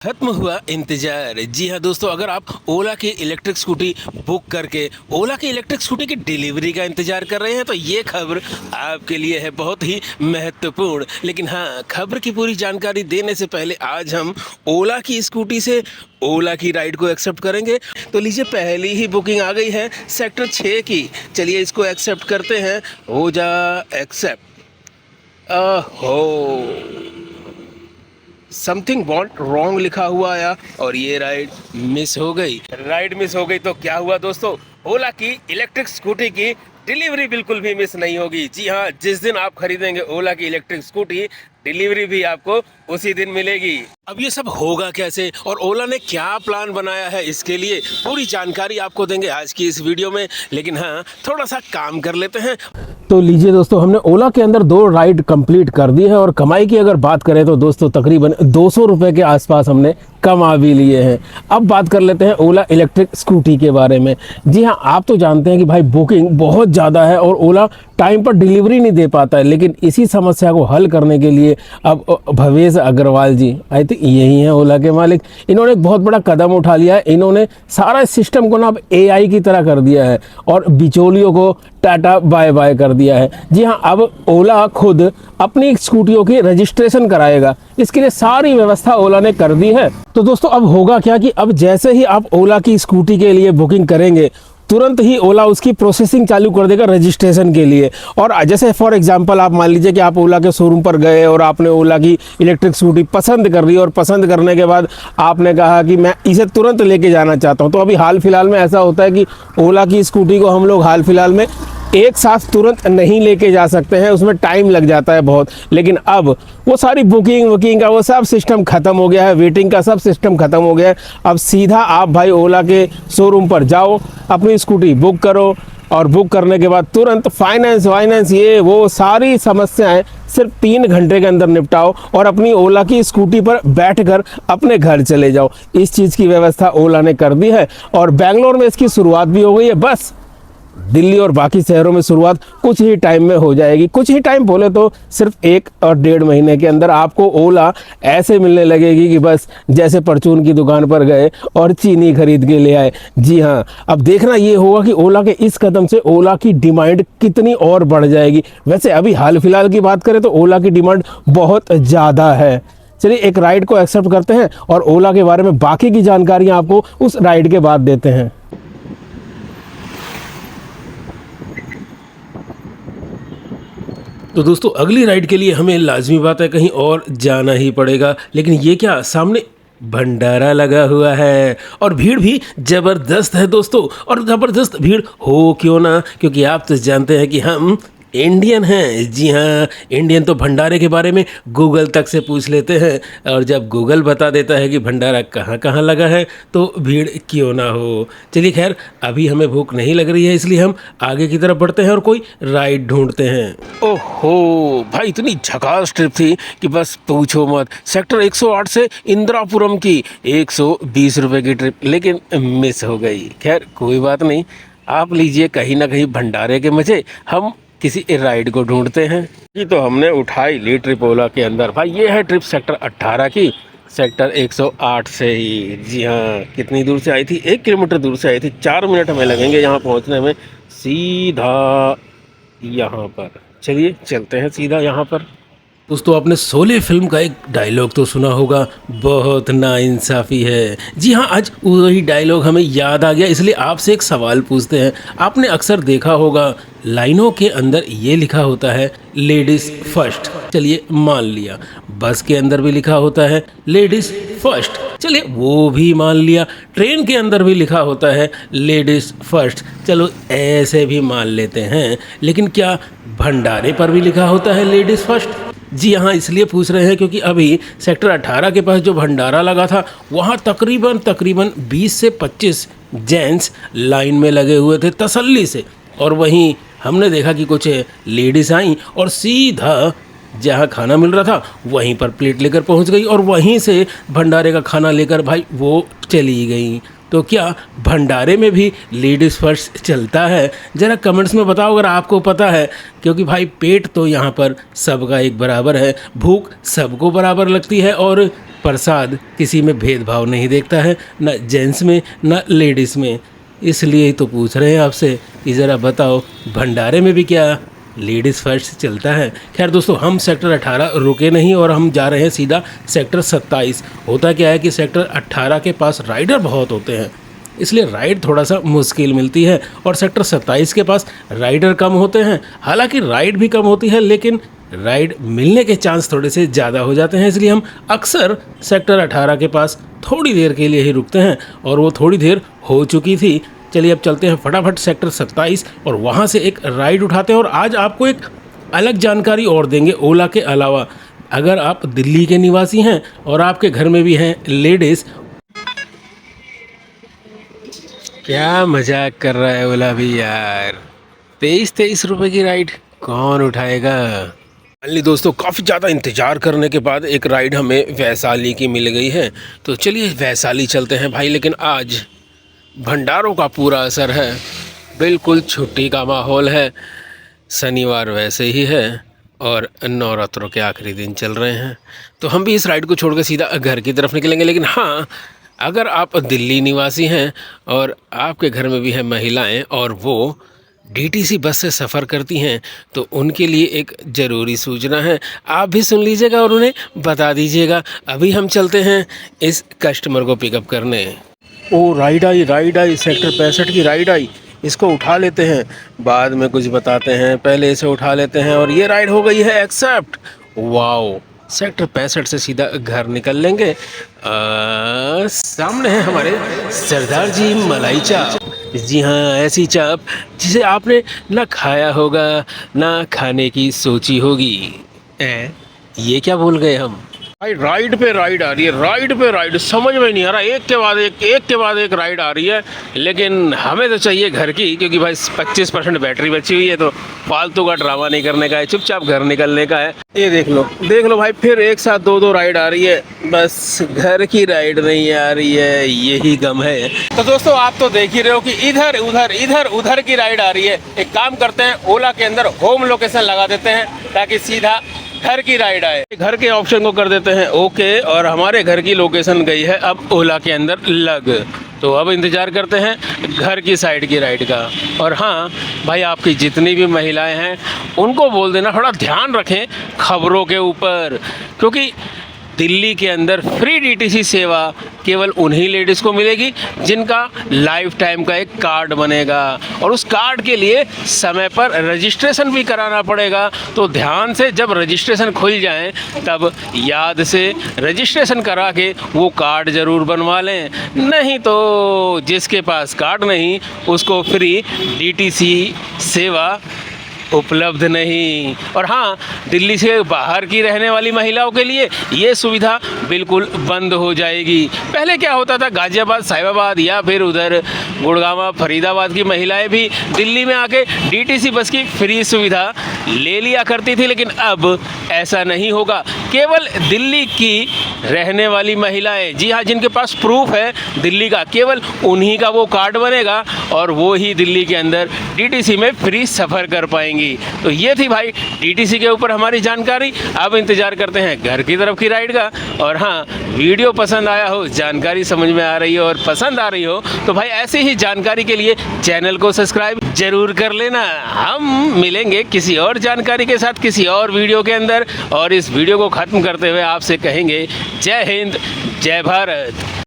खत्म हुआ इंतजार। जी हाँ दोस्तों, अगर आप ओला की इलेक्ट्रिक स्कूटी बुक करके ओला की इलेक्ट्रिक स्कूटी की डिलीवरी का इंतजार कर रहे हैं तो ये खबर आपके लिए है बहुत ही महत्वपूर्ण। लेकिन हाँ, खबर की पूरी जानकारी देने से पहले आज हम ओला की स्कूटी से ओला की राइड को एक्सेप्ट करेंगे। तो लीजिए, पहली ही बुकिंग आ गई है सेक्टर 6 की। चलिए इसको एक्सेप्ट करते हैं। हो जा एक्सेप्ट। ओहो, समथिंग वॉन्ट रॉन्ग लिखा हुआ आया और ये राइड मिस हो गई। राइड मिस हो गई तो क्या हुआ दोस्तों, ओला की इलेक्ट्रिक स्कूटी की डिलीवरी बिल्कुल भी मिस नहीं होगी। जी हाँ, जिस दिन आप खरीदेंगे ओला की इलेक्ट्रिक स्कूटी, डिलीवरी भी आपको उसी दिन मिलेगी। अब ये सब होगा कैसे और ओला ने क्या प्लान बनाया है, इसके लिए पूरी जानकारी आपको देंगे आज की इस वीडियो में। लेकिन हाँ, थोड़ा सा काम कर लेते हैं। तो लीजिए दोस्तों, हमने ओला के अंदर 2 राइड कंप्लीट कर दी है और कमाई की अगर बात करें तो दोस्तों तकरीबन 200 रुपये के आसपास हमने कमा भी लिए हैं। अब बात कर लेते हैं ओला इलेक्ट्रिक स्कूटी के बारे में। जी हाँ, आप तो जानते हैं कि भाई बुकिंग बहुत ज़्यादा है और ओला टाइम पर डिलीवरी नहीं दे पाता है। लेकिन इसी समस्या को हल करने के लिए अब भवेश अग्रवाल जी, आई थिंक यही हैं ओला के मालिक, इन्होंने एक बहुत बड़ा कदम उठा लिया है। इन्होंने सारा सिस्टम को ना अब AI की तरह कर दिया है और बिचौलियों को टाटा बाय बाय कर दिया है। जी हाँ, अब ओला खुद अपनी स्कूटियों की रजिस्ट्रेशन कराएगा। इसके लिए सारी व्यवस्था ओला ने कर दी है। तो दोस्तों अब होगा क्या कि अब जैसे ही आप ओला की स्कूटी के लिए बुकिंग करेंगे, तुरंत ही ओला उसकी प्रोसेसिंग चालू कर देगा रजिस्ट्रेशन के लिए। और जैसे फॉर एग्जांपल आप मान लीजिए कि आप ओला के शोरूम पर गए और आपने ओला की इलेक्ट्रिक स्कूटी पसंद कर ली और पसंद करने के बाद आपने कहा कि मैं इसे तुरंत लेके जाना चाहता हूं। तो अभी हाल फिलहाल में ऐसा होता है कि ओला की स्कूटी को हम लोग हाल फिलहाल में एक साथ तुरंत नहीं लेके जा सकते हैं, उसमें टाइम लग जाता है बहुत। लेकिन अब वो सारी बुकिंग का वो सब सिस्टम ख़त्म हो गया है, वेटिंग का सब सिस्टम ख़त्म हो गया है। अब सीधा आप भाई ओला के शोरूम पर जाओ, अपनी स्कूटी बुक करो और बुक करने के बाद तुरंत फाइनेंस ये वो सारी समस्याएं सिर्फ 3 घंटे के अंदर निपटाओ और अपनी ओला की स्कूटी पर बैठकर अपने घर चले जाओ। इस चीज़ की व्यवस्था ओला ने कर दी है और बेंगलोर में इसकी शुरुआत भी हो गई है। बस दिल्ली और बाकी शहरों में शुरुआत कुछ ही टाइम में हो जाएगी। कुछ ही टाइम बोले तो सिर्फ 1 और 1.5 महीने के अंदर आपको ओला ऐसे मिलने लगेगी कि बस जैसे परचून की दुकान पर गए और चीनी खरीद के ले आए। जी हाँ, अब देखना ये होगा कि ओला के इस कदम से ओला की डिमांड कितनी और बढ़ जाएगी। वैसे अभी हाल फिलहाल की बात करें तो ओला की डिमांड बहुत ज़्यादा है। चलिए एक राइड को एक्सेप्ट करते हैं और ओला के बारे में बाकी की जानकारियाँ आपको उस राइड के बाद देते हैं। तो दोस्तों अगली राइड के लिए हमें लाजमी बात है कहीं और जाना ही पड़ेगा। लेकिन ये क्या, सामने भंडारा लगा हुआ है और भीड़ भी ज़बरदस्त है दोस्तों। और ज़बरदस्त भीड़ हो क्यों ना, क्योंकि आप तो जानते हैं कि हम इंडियन हैं। जी हाँ, इंडियन तो भंडारे के बारे में गूगल तक से पूछ लेते हैं और जब गूगल बता देता है कि भंडारा कहाँ कहाँ लगा है तो भीड़ क्यों ना हो। चलिए खैर, अभी हमें भूख नहीं लग रही है, इसलिए हम आगे की तरफ बढ़ते हैं और कोई राइड ढूंढते हैं। ओहो भाई, इतनी झकास ट्रिप थी कि बस पूछो मत। सेक्टर 108 से इंदिरापुरम की 120 रुपये की ट्रिप, लेकिन मिस हो गई। खैर कोई बात नहीं, आप लीजिए कहीं ना कहीं भंडारे के मज़े। हम किसी राइड को ढूंढते हैं। ये तो हमने उठाई ली ट्रिप ओला के अंदर। भाई ये है ट्रिप सेक्टर 18 की, सेक्टर 108 से ही। जी हाँ, कितनी दूर से आई थी, 1 किलोमीटर दूर से आई थी। 4 मिनट हमें लगेंगे यहाँ पहुँचने में, सीधा यहाँ पर। चलिए चलते हैं सीधा यहाँ पर। दोस्तों आपने शोले फिल्म का एक डायलॉग तो सुना होगा, बहुत नाइंसाफ़ी है। जी हाँ, आज वही डायलॉग हमें याद आ गया, इसलिए आपसे एक सवाल पूछते हैं। आपने अक्सर देखा होगा लाइनों के अंदर ये लिखा होता है लेडीज़ फर्स्ट। चलिए मान लिया। बस के अंदर भी लिखा होता है लेडीज़ फर्स्ट, चलिए वो भी मान लिया। ट्रेन के अंदर भी लिखा होता है लेडीज़ फर्स्ट, चलो ऐसे भी मान लेते हैं। लेकिन क्या भंडारे पर भी लिखा होता है लेडीज़ फर्स्ट? जी हाँ, इसलिए पूछ रहे हैं क्योंकि अभी सेक्टर 18 के पास जो भंडारा लगा था वहाँ तकरीबन 20 से 25 जेंट्स लाइन में लगे हुए थे तसल्ली से। और वहीं हमने देखा कि कुछ लेडीज़ आईं और सीधा जहाँ खाना मिल रहा था वहीं पर प्लेट लेकर पहुँच गई और वहीं से भंडारे का खाना लेकर भाई वो चली गई। तो क्या भंडारे में भी लेडीज़ फर्स्ट चलता है? ज़रा कमेंट्स में बताओ अगर आपको पता है, क्योंकि भाई पेट तो यहाँ पर सबका एक बराबर है, भूख सबको बराबर लगती है और प्रसाद किसी में भेदभाव नहीं देखता है, ना जेंट्स में ना लेडीज़ में। इसलिए ही तो पूछ रहे हैं आपसे कि ज़रा बताओ भंडारे में भी क्या लेडीज़ फर्स्ट चलता है। खैर दोस्तों, हम सेक्टर 18 रुके नहीं और हम जा रहे हैं सीधा सेक्टर 27। होता क्या है कि सेक्टर 18 के पास राइडर बहुत होते हैं, इसलिए राइड थोड़ा सा मुश्किल मिलती है, और सेक्टर 27 के पास राइडर कम होते हैं। हालांकि राइड भी कम होती है, लेकिन राइड मिलने के चांस थोड़े से ज़्यादा हो जाते हैं, इसलिए हम अक्सर सेक्टर 18 के पास थोड़ी देर के लिए ही रुकते हैं, और वो थोड़ी देर हो चुकी थी। चलिए अब चलते हैं फटाफट सेक्टर 27 और वहाँ से एक राइड उठाते हैं। और आज आपको एक अलग जानकारी और देंगे ओला के अलावा। अगर आप दिल्ली के निवासी हैं और आपके घर में भी हैं लेडीज़। क्या मजाक कर रहा है ओला भी यार, 23 रुपए की राइड कौन उठाएगा। फाइनली दोस्तों, काफ़ी ज़्यादा इंतज़ार करने के बाद एक राइड हमें वैशाली की मिल गई है, तो चलिए वैशाली चलते हैं भाई। लेकिन आज भंडारों का पूरा असर है, बिल्कुल छुट्टी का माहौल है, शनिवार वैसे ही है और नवरात्रों के आखिरी दिन चल रहे हैं, तो हम भी इस राइड को छोड़कर सीधा घर की तरफ निकलेंगे। लेकिन हाँ, अगर आप दिल्ली निवासी हैं और आपके घर में भी हैं महिलाएं और वो डीटीसी बस से सफ़र करती हैं, तो उनके लिए एक ज़रूरी सूचना है, आप भी सुन लीजिएगा और उन्हें बता दीजिएगा। अभी हम चलते हैं इस कस्टमर को पिकअप करने। ओ राइड आई सेक्टर 65 की राइड आई, इसको उठा लेते हैं, बाद में कुछ बताते हैं, पहले इसे उठा लेते हैं। और ये राइड हो गई है एक्सेप्ट। वाओ, सेक्टर 65 से सीधा घर निकल लेंगे। सामने है हमारे सरदार जी मलाई चाप। जी हाँ, ऐसी चाप जिसे आपने ना खाया होगा ना खाने की सोची होगी। ये क्या भूल गए हम भाई, राइड पे राइड आ रही है, राइड पे राइड, समझ में नहीं आ रहा, एक के बाद एक राइड आ रही है। लेकिन हमें तो चाहिए घर की, क्योंकि भाई 25% बैटरी बची हुई है, तो फालतू का ड्रामा नहीं करने का है, चुपचाप घर निकलने का है। ये देख लो भाई, फिर एक साथ दो राइड आ रही है, बस घर की राइड नहीं आ रही है, यही गम है। तो दोस्तों, आप तो देख ही रहे हो कि इधर उधर की राइड आ रही है। एक काम करते हैं, ओला के अंदर होम लोकेशन लगा देते हैं ताकि सीधा घर की राइड आए। घर के ऑप्शन को कर देते हैं ओके, और हमारे घर की लोकेशन गई है अब ओला के अंदर लग। तो अब इंतज़ार करते हैं घर की साइड की राइड का। और हाँ भाई, आपकी जितनी भी महिलाएं हैं उनको बोल देना थोड़ा ध्यान रखें खबरों के ऊपर, क्योंकि दिल्ली के अंदर फ्री डीटीसी सेवा केवल उन्हीं लेडीज़ को मिलेगी जिनका लाइफ टाइम का एक कार्ड बनेगा, और उस कार्ड के लिए समय पर रजिस्ट्रेशन भी कराना पड़ेगा। तो ध्यान से जब रजिस्ट्रेशन खुल जाए तब याद से रजिस्ट्रेशन करा के वो कार्ड ज़रूर बनवा लें, नहीं तो जिसके पास कार्ड नहीं उसको फ्री डीटीसी सेवा उपलब्ध नहीं। और हाँ, दिल्ली से बाहर की रहने वाली महिलाओं के लिए ये सुविधा बिल्कुल बंद हो जाएगी। पहले क्या होता था, गाज़ियाबाद, साहिबाबाद या फिर उधर गुड़गांव, फरीदाबाद की महिलाएं भी दिल्ली में आके डीटीसी बस की फ्री सुविधा ले लिया करती थी, लेकिन अब ऐसा नहीं होगा। केवल दिल्ली की रहने वाली महिलाएं, जी हाँ, जिनके पास प्रूफ है दिल्ली का, केवल उन्हीं का वो कार्ड बनेगा और वो ही दिल्ली के अंदर डीटीसी में फ्री सफ़र कर पाएंगे। तो ये थी भाई डीटीसी के ऊपर हमारी जानकारी। अब इंतजार करते हैं घर की तरफ की राइड का। और हाँ, वीडियो पसंद आया हो, जानकारी समझ में आ रही हो और पसंद आ रही हो, तो भाई ऐसे ही जानकारी के लिए चैनल को सब्सक्राइब जरूर कर लेना। हम मिलेंगे किसी और जानकारी के साथ किसी और वीडियो के अंदर, और इस वीडियो को ख़त्म करते हुए आपसे कहेंगे जय हिंद, जय भारत।